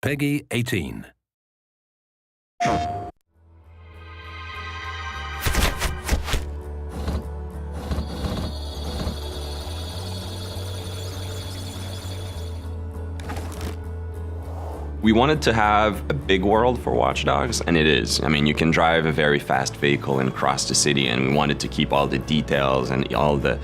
Peggy 18. We wanted to have a big world for Watch Dogs, and it is. I mean, you can drive a very fast vehicle and cross the city, and we wanted to keep all the details and all the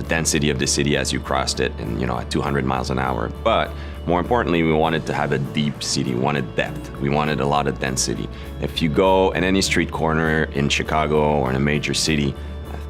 density of the city as you crossed it, and at 200 miles an hour. But more importantly, we wanted to have a deep city. We wanted depth. We wanted a lot of density. If you go at any street corner in Chicago or in a major city,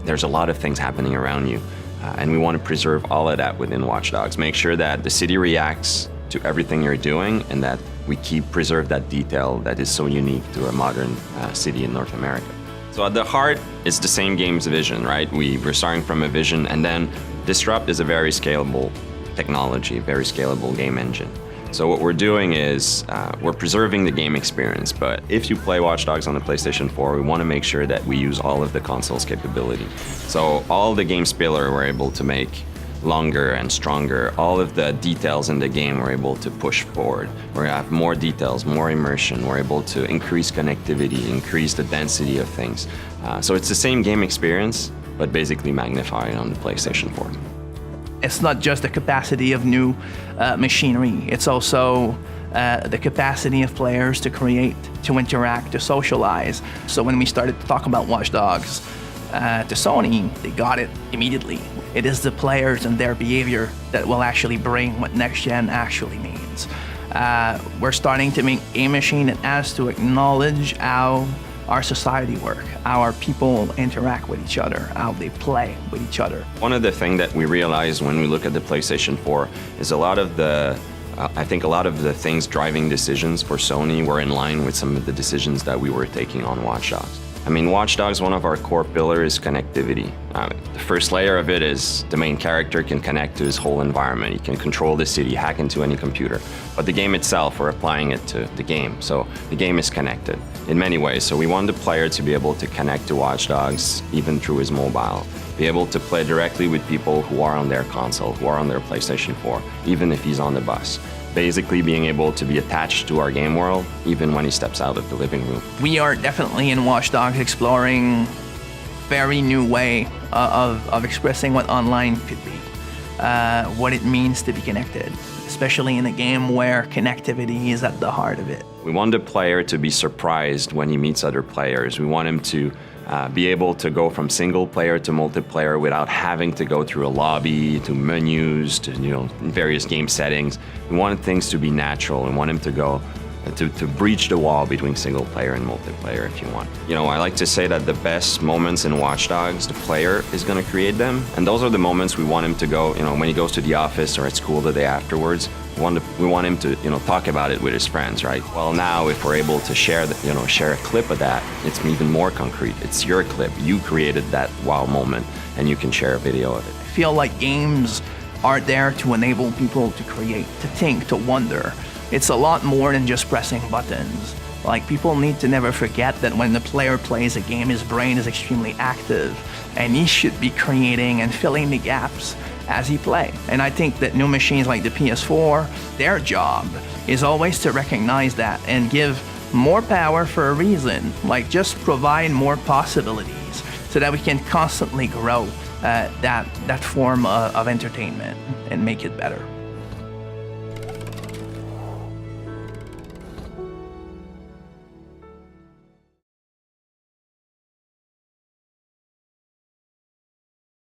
there's a lot of things happening around you, and we want to preserve all of that within Watch Dogs. Make sure that the city reacts to everything you're doing, and that we preserve that detail that is so unique to a modern city in North America. So at the heart is the same game's vision, right? We're starting from a vision, and then Disrupt is a very scalable technology, very scalable game engine. So what we're doing is we're preserving the game experience, but if you play Watch Dogs on the PlayStation 4, we want to make sure that we use all of the console's capability. So all the game spiller we're able to make longer and stronger. All of the details in the game we're able to push forward. We have more details, more immersion. We're able to increase connectivity, increase the density of things. So it's the same game experience, but basically magnified on the PlayStation 4. It's not just the capacity of new machinery, it's also the capacity of players to create, to interact, to socialize. So when we started to talk about Watch Dogs to Sony, they got it immediately. It is the players and their behavior that will actually bring what next gen actually means. We're starting to make a machine that has to acknowledge how our society works, how our people interact with each other, how they play with each other. One of the things that we realized when we look at the PlayStation 4 is I think a lot of the things driving decisions for Sony were in line with some of the decisions that we were taking on Watch Dogs. I mean, Watch Dogs, one of our core pillars is connectivity. The first layer of it is the main character can connect to his whole environment. He can control the city, hack into any computer. But the game itself, we're applying it to the game. So the game is connected in many ways. So we want the player to be able to connect to Watch Dogs even through his mobile, be able to play directly with people who are on their console, who are on their PlayStation 4, even if he's on the bus. Basically being able to be attached to our game world, even when he steps out of the living room. We are definitely in Watch Dogs exploring very new way of expressing what online could be, what it means to be connected, especially in a game where connectivity is at the heart of it. We want the player to be surprised when he meets other players. We want him to be able to go from single player to multiplayer without having to go through a lobby, to menus, to various game settings. We wanted things to be natural. We want him to go to breach the wall between single player and multiplayer, if you want. I like to say that the best moments in Watch Dogs, the player is going to create them, and those are the moments we want him to go. When he goes to the office or at school the day afterwards, we want him to talk about it with his friends, right? Well, now if we're able to share a clip of that, it's even more concrete. It's your clip. You created that wow moment, and you can share a video of it. I feel like games are there to enable people to create, to think, to wonder. It's a lot more than just pressing buttons. Like, people need to never forget that when the player plays a game, his brain is extremely active, and he should be creating and filling the gaps as he plays. And I think that new machines like the PS4, their job is always to recognize that and give more power for a reason, like just provide more possibilities so that we can constantly grow that form of entertainment and make it better.